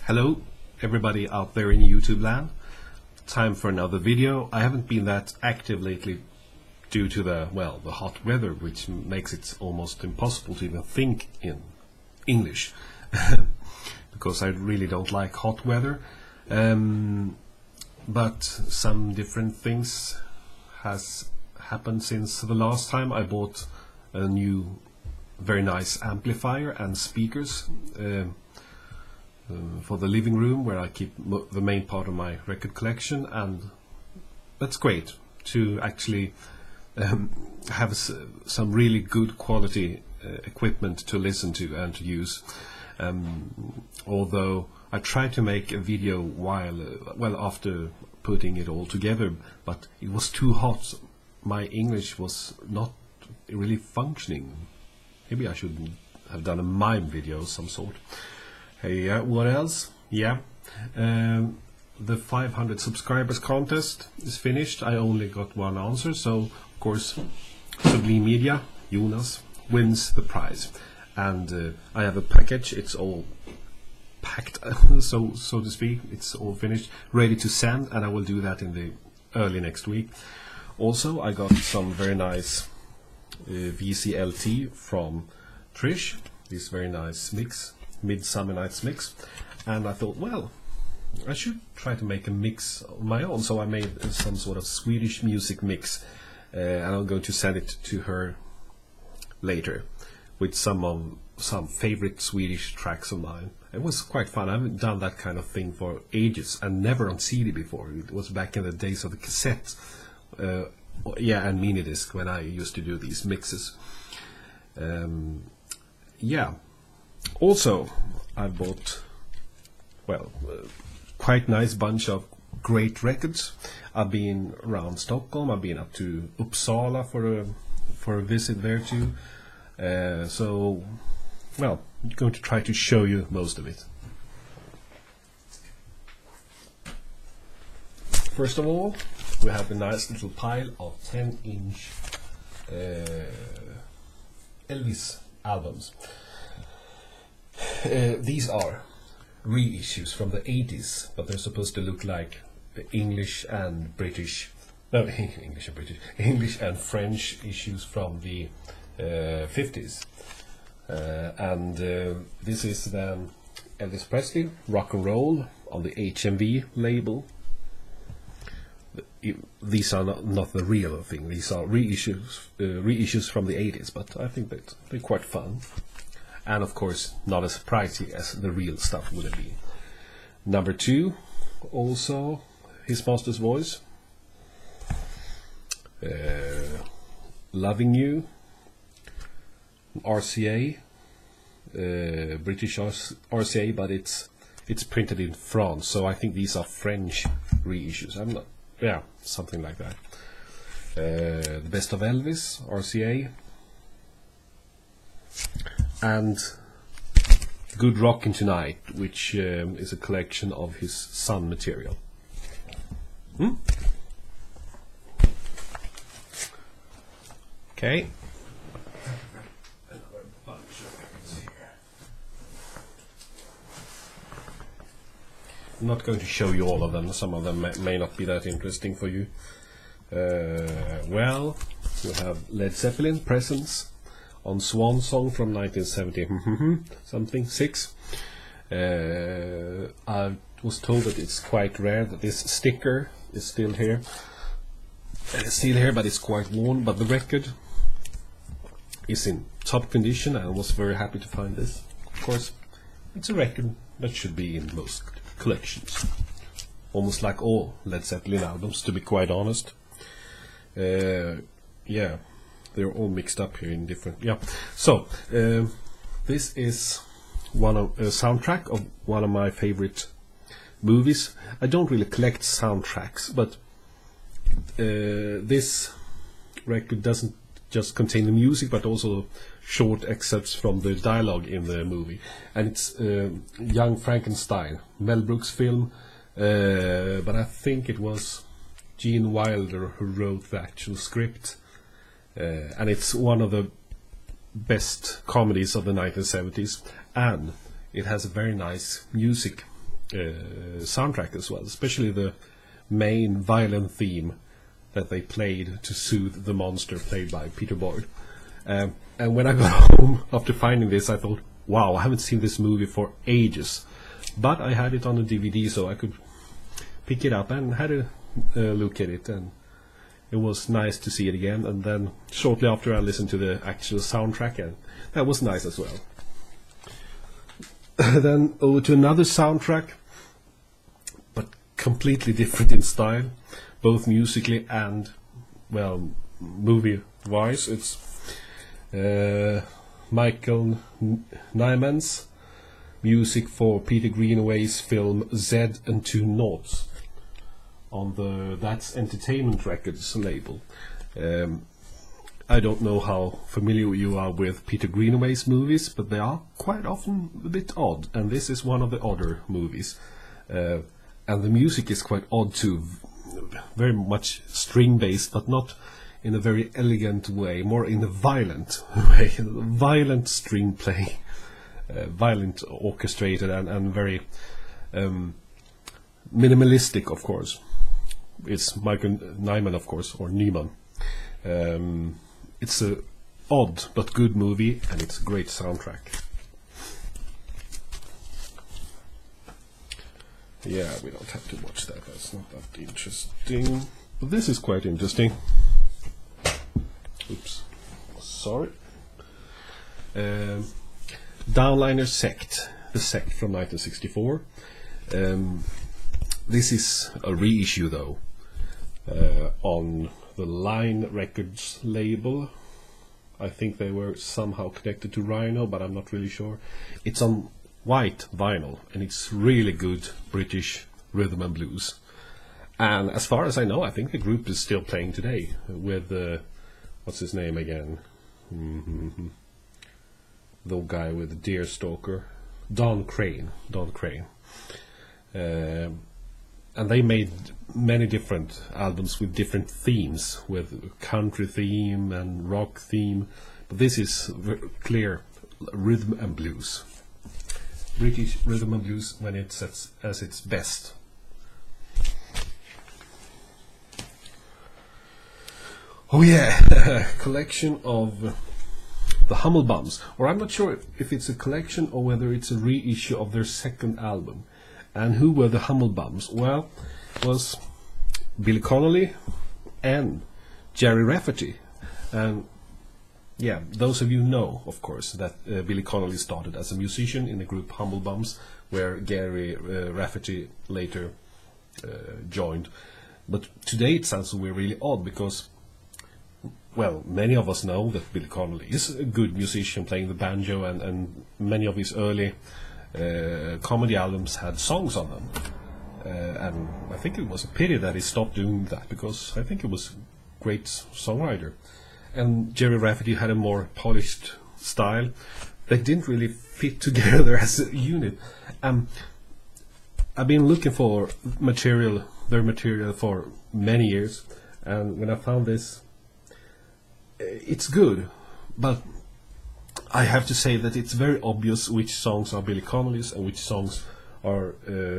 Hello everybody out there in YouTube land. Time for another video. I haven't been that active lately due to the hot weather, which makes it almost impossible to even think in English because I really don't like hot weather. But some different things has happened since the last time. I bought a new very nice amplifier and speakers for the living room where I keep the main part of my record collection, and that's great to actually have some really good quality equipment to listen to and to use. Although I tried to make a video after putting it all together, but it was too hot. My English was not really functioning. Maybe I should have done a mime video of some sort. Hey, what else? Yeah, the 500 subscribers contest is finished. I only got one answer, so of course Sublime Media, Jonas, wins the prize. And I have a package. It's all packed, so to speak. It's all finished, ready to send, and I will do that in the early next week. Also, I got some very nice VCLT from Trish. This very nice mix. Midsummer Night's mix, and I thought, well, I should try to make a mix of my own, so I made some sort of Swedish music mix, and I'm going to send it to her later with some favorite Swedish tracks of mine. It was quite fun. I haven't done that kind of thing for ages, and never on CD before. It was back in the days of the cassette and mini disc when I used to do these mixes. Also, I bought, quite nice bunch of great records. I've been around Stockholm. I've been up to Uppsala for a visit there too. I'm going to try to show you most of it. First of all, we have a nice little pile of 10-inch Elvis albums. These are reissues from the 80s, but they're supposed to look like English and French issues from the 50s. This is then Elvis Presley, rock and roll on the HMV label. These are not the real thing. These are reissues from the 80s, but I think that they're quite fun. And of course, not as pricey as the real stuff would have been. Number 2, also his master's voice. Loving You, RCA, British RCA, but it's printed in France, so I think these are French reissues. Something like that. The Best of Elvis, RCA. And Good Rockin' Tonight, which is a collection of his son material. Okay. Another bunch of records here. I'm not going to show you all of them. Some of them may not be that interesting for you. You have Led Zeppelin, Presence, on Swan Song from 1970 6. I was told that it's quite rare that this sticker is still here. It's still here, but it's quite worn. But the record is in top condition, and I was very happy to find this. Of course, it's a record that should be in most collections, almost like all Led Zeppelin albums, to be quite honest. They're all mixed up here in different. So this is a soundtrack of one of my favorite movies. I don't really collect soundtracks, but this record doesn't just contain the music, but also short excerpts from the dialogue in the movie. And it's Young Frankenstein, Mel Brooks film, but I think it was Gene Wilder who wrote the actual script. And it's one of the best comedies of the 1970s, and it has a very nice music soundtrack as well, especially the main violin theme that they played to soothe the monster played by Peter Boyd. And when I got home after finding this, I thought, wow, I haven't seen this movie for ages. But I had it on a DVD, so I could pick it up and had a look at it, and it was nice to see it again. And then shortly after, I listened to the actual soundtrack, and that was nice as well. Then over to another soundtrack, but completely different in style, both musically and, well, movie-wise. It's Michael Nyman's music for Peter Greenaway's film Z and Two Noughts on the That's Entertainment Records label. I don't know how familiar you are with Peter Greenaway's movies, but they are quite often a bit odd, and this is one of the odder movies. And the music is quite odd too, very much string-based, but not in a very elegant way, more in a violent way, violent string play, violent orchestrated and very minimalistic, of course. It's Michael Nyman, of course, or Nyman. It's a odd but good movie, and it's a great soundtrack. Yeah, we don't have to watch that. That's not that interesting. But this is quite interesting. Oops. Sorry. Downliner Sect. The Sect from 1964. This is a reissue, though, on the Line Records label. I think they were somehow connected to Rhino, but I'm not really sure. It's on white vinyl, and it's really good British rhythm and blues. And as far as I know, I think the group is still playing today with what's his name again? The guy with the Deerstalker, Don Crane. And they made many different albums with different themes, with country theme and rock theme. But this is clear rhythm and blues. British rhythm and blues when it's at its best. Oh yeah, collection of the Humblebums. Or I'm not sure if it's a collection or whether it's a reissue of their second album. And who were the Humblebums? Well, it was Billy Connolly and Jerry Rafferty. And yeah, those of you know, of course, that Billy Connolly started as a musician in the group Humblebums, where Gary Rafferty later joined. But today it sounds really odd because, well, many of us know that Billy Connolly is a good musician playing the banjo, and many of his early comedy albums had songs on them. And I think it was a pity that he stopped doing that, because I think it was a great songwriter. And Jerry Rafferty had a more polished style. They didn't really fit together as a unit. I've been looking for their material for many years, and when I found this, it's good, but I have to say that it's very obvious which songs are Billy Connolly's and which songs are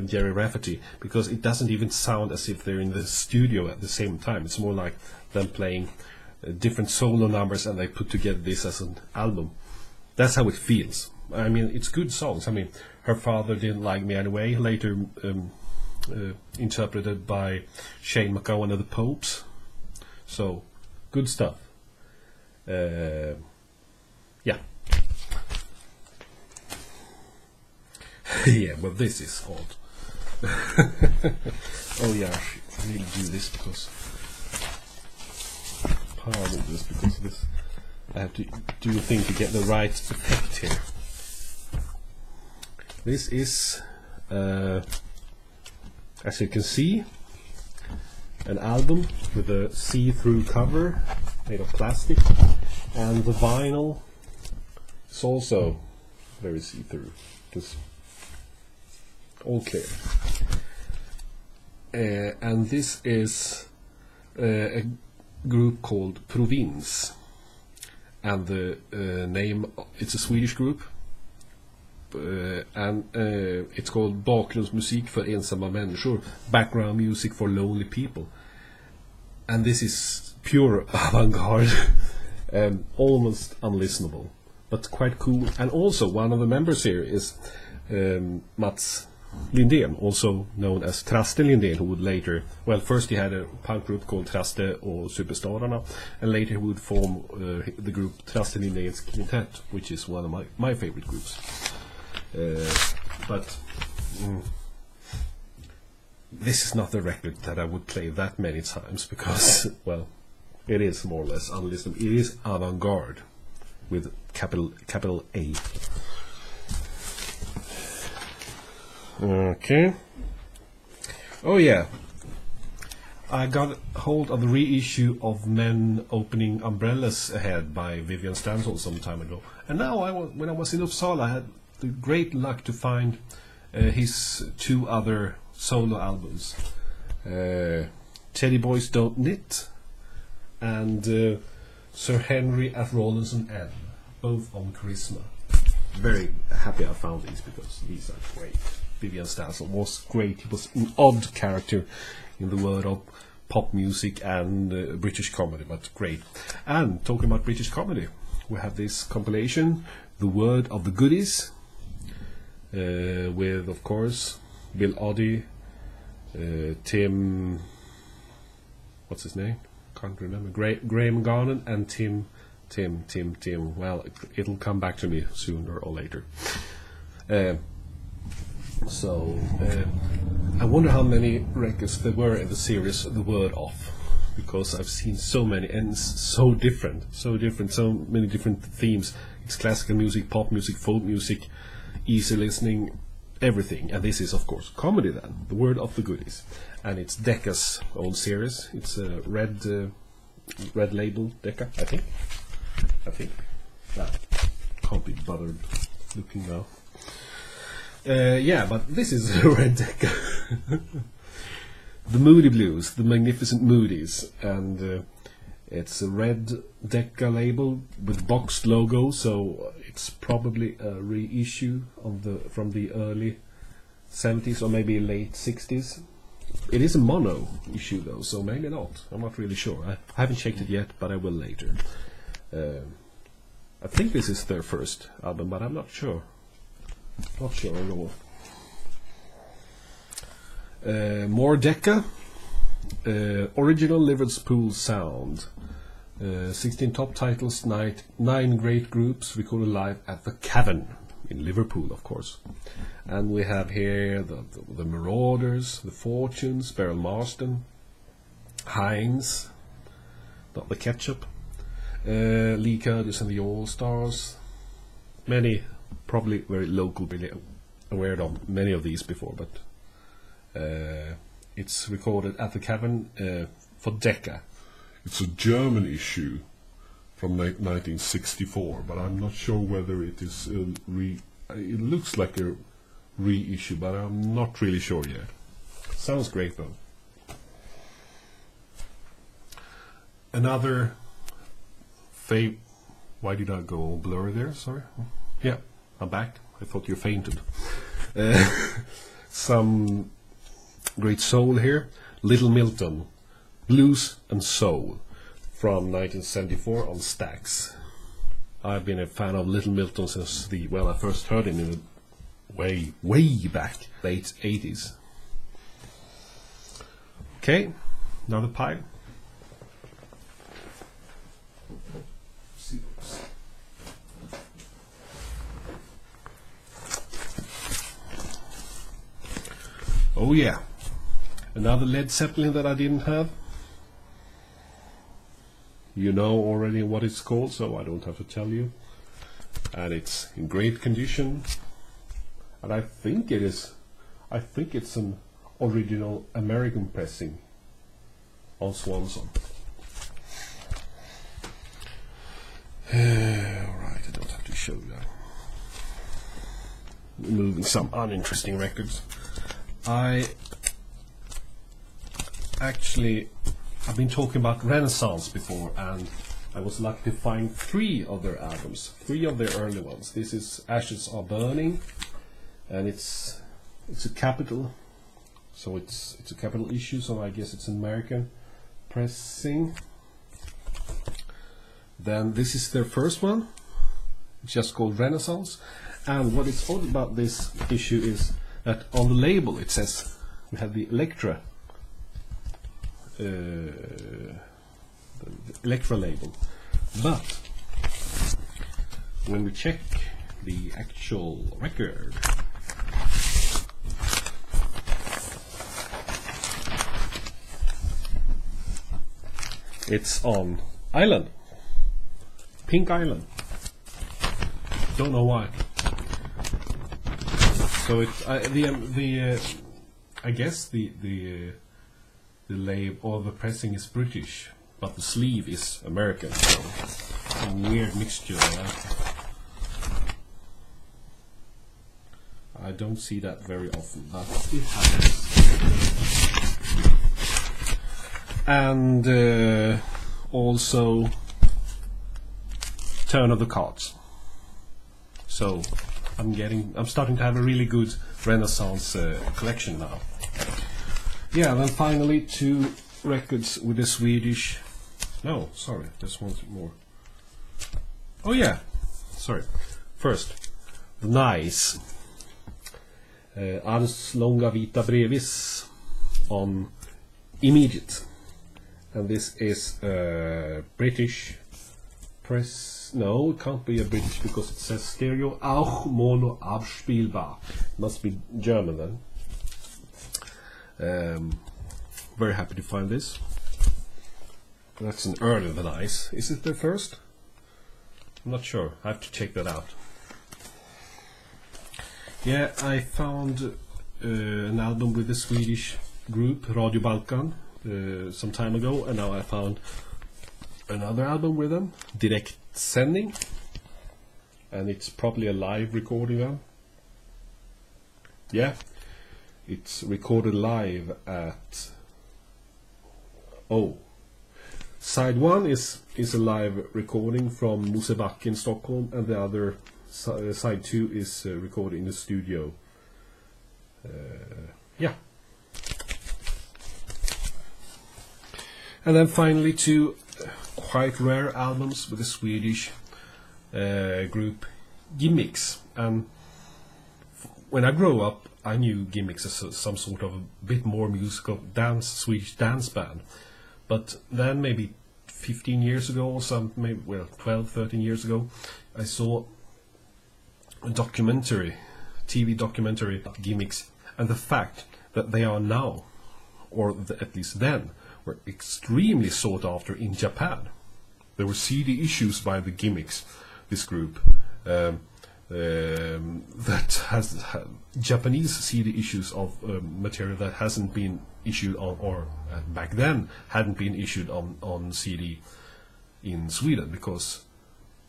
Jerry Rafferty, because it doesn't even sound as if they're in the studio at the same time. It's more like them playing different solo numbers, and they put together this as an album. That's how it feels. I mean, it's good songs. I mean, Her Father Didn't Like Me Anyway, later interpreted by Shane MacGowan and the Popes. So, good stuff. Yeah. Yeah, but this is odd. Oh yeah, I should really do this because this. I have to do a thing to get the right effect here. This is, as you can see, an album with a see-through cover made of plastic, and the vinyl is also very see-through. It's all clear. And this is a group called Praveens, and the name, it's a Swedish group, and and it's called bakgrundsmusik för ensamma människor, background music for lonely people. And this is pure avant-garde, almost unlistenable, but quite cool. And also one of the members here is Mats Lindén, also known as Traste Lindén, who would later, well, first he had a punk group called Traste och Superstararna, and later he would form the group Traste Lindéns Quintet, which is one of my favorite groups. But this is not the record that I would play that many times, because, well, it is more or less unlistenable. It is avant-garde with capital A. Okay. Oh yeah, I got hold of the reissue of Men Opening Umbrellas Ahead by Vivian Stanton some time ago, and now when I was in Uppsala, I had the great luck to find his 2 other solo albums, Teddy Boys Don't Knit and Sir Henry at Rawlinson N, both on Charisma. Very happy I found these, because these are great. Vivian Stanton was great. He was an odd character in the world of pop music and British comedy, but great. And talking about British comedy, we have this compilation, The Word of the Goodies, with, of course, Bill Oddie, Tim, what's his name? Can't remember. Graham Garnon and Tim. Well, it'll come back to me sooner or later. So I wonder how many records there were in the series The Word Off, because I've seen so many, and so different, so many different themes. It's classical music, pop music, folk music, easy listening, everything. And this is, of course, comedy then, The Word of the Goodies. And it's Decca's old series. It's a red label Decca, I think. Nah, can't be bothered looking now. Yeah, but this is Red Decca. The Moody Blues, the Magnificent Moodies, and it's a red Decca label with boxed logo, so it's probably a reissue of from the early 70s or maybe late 60s. It is a mono issue though, so maybe not. I'm not really sure. I haven't checked it yet, but I will later. I think this is their first album, but I'm not sure. Not sure at all. More Decca. Original Liverpool sound. 16 top titles, 9 great groups recorded live at the Cavern in Liverpool, of course. And we have here the Marauders, the Fortunes, Beryl Marsden, Heinz, not the Ketchup, Lee Curtis and the All Stars. Many, probably very local, really aware of many of these before, but it's recorded at the Cavern for Decca. It's a German issue from 1964, but I'm not sure whether it is it looks like a reissue, but I'm not really sure yet. Sounds great though. Another why did I go all blurry there? Sorry. Yeah, I'm back. I thought you fainted. Some great soul here. Little Milton, Blues and Soul, from 1974 on Stax. I've been a fan of Little Milton since I first heard him in the way back, late 80s. Okay, another pile. Oh yeah, another Led Zeppelin that I didn't have. You know already what it's called, so I don't have to tell you. And it's in great condition. And I think it's an original American pressing on Swanson. Alright, I don't have to show you that. Removing some uninteresting records. I've been talking about Renaissance before, and I was lucky to find 3 of their albums, 3 of their early ones. This is Ashes Are Burning, and it's a capital, so it's a capital issue, so I guess it's an American pressing. Then this is their first one, just called Renaissance, and what is odd about this issue is that on the label it says we have the Electra label, but when we check the actual record, it's on Island, Pink Island. Don't know why. So I guess the label or the pressing is British, but the sleeve is American. So a weird mixture there. I don't see that very often, but it happens. And also turn of the cards. So I'm starting to have a really good Renaissance collection now. Yeah, then finally 2 records with the Swedish. No, sorry, there's one more. Oh yeah, sorry. First, the Nice. Ars Longa Vita Brevis on Immediate, and this is British press. No, it can't be a British because it says stereo auch mono abspielbar. Must be German then. Very happy to find this. That's an earlier than Nice. Is it the first? I'm not sure. I have to check that out. Yeah, I found an album with the Swedish group Radio Balkan some time ago, and now I found another album with them, Direkt Sändning, and it's probably a live recording then. Yeah, it's recorded live at side 1 is a live recording from Mosebacke in Stockholm, and the other side 2 is recorded in the studio. Yeah. And then finally 2 quite rare albums with the Swedish group Gimmicks. And when I grew up, I knew Gimmicks as some sort of a bit more musical Swedish dance band. But then maybe 15 years ago or maybe 12, 13 years ago, I saw a TV documentary about Gimmicks, and the fact that they are now, or at least then, were extremely sought after in Japan. There were CD issues by the Gimmicks, this group, that has Japanese CD issues of material that hasn't been issued on, or back then hadn't been issued on CD in Sweden, because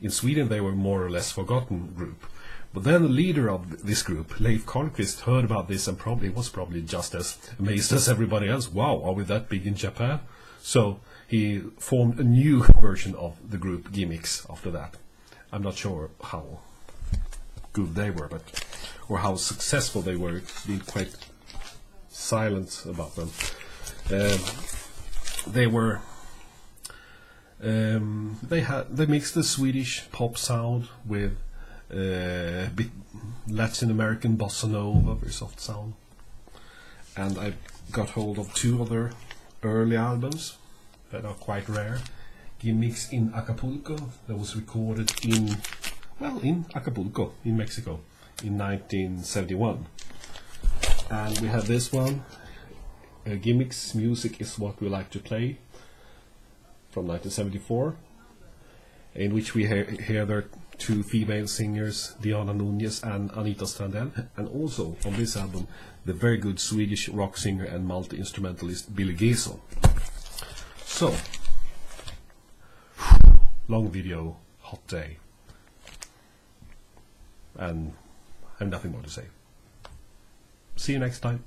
in Sweden they were more or less forgotten group. But then the leader of this group, Leif Karlqvist, heard about this and was probably just as amazed as everybody else. Wow, are we that big in Japan? So he formed a new version of the group Gimmicks after that. I'm not sure how good they were, or how successful they were. It's been quite silent about them. They mixed the Swedish pop sound with bit Latin American bossa nova, very soft sound. And I got hold of 2 other early albums that are quite rare. Gimmicks in Acapulco, that was recorded in Acapulco in Mexico in 1971. And we have this one, Gimmicks Music Is What We Like to Play, from 1974, in which we hear their 2 female singers, Diana Nunez and Anita Strandell, and also on this album the very good Swedish rock singer and multi-instrumentalist Billy Giesel. So, long video, hot day, and I have nothing more to say. See you next time.